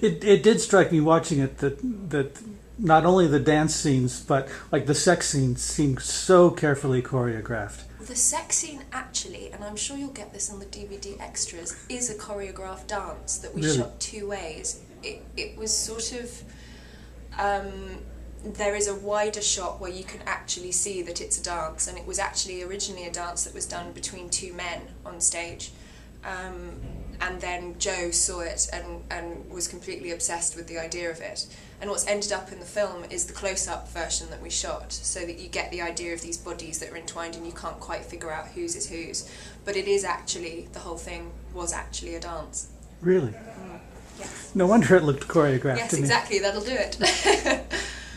It did strike me watching it that not only the dance scenes but like the sex scenes seemed so carefully choreographed. The sex scene actually, and I'm sure you'll get this on the DVD extras, is a choreographed dance that we Really? shot two ways. It was sort of, there is a wider shot where you can actually see that it's a dance, and it was actually originally a dance that was done between two men on stage. And then Joe saw it and was completely obsessed with the idea of it. And what's ended up in the film is the close-up version that we shot, so that you get the idea of these bodies that are entwined and you can't quite figure out whose is whose. But it is actually, the whole thing was actually a dance. Really? Yes. No wonder it looked choreographed Yes, to me. exactly, that'll do it.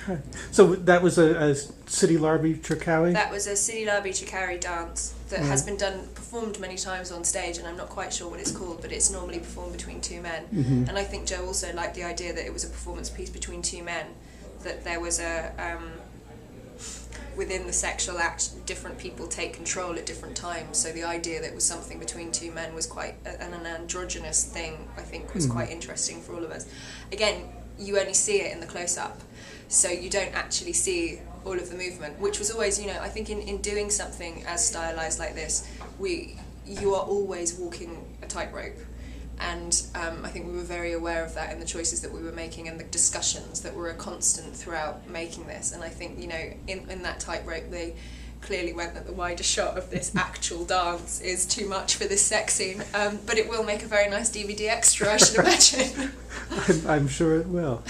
Right. So that was a City Larby Trikawi? That was a City Larby Chikari dance that has been performed many times on stage, and I'm not quite sure what it's called, but it's normally performed between two men. Mm-hmm. And I think Joe also liked the idea that it was a performance piece between two men, that there was within the sexual act, different people take control at different times, so the idea that it was something between two men was quite, an androgynous thing, I think was quite interesting for all of us. Again, you only see it in the close-up, so you don't actually see all of the movement, which was always, I think in doing something as stylized like this, you are always walking a tightrope, and I think we were very aware of that in the choices that we were making and the discussions that were a constant throughout making this. And I think, in that tightrope, they clearly went that the wider shot of this actual dance is too much for this sex scene, but it will make a very nice DVD extra, I should imagine. I'm sure it will.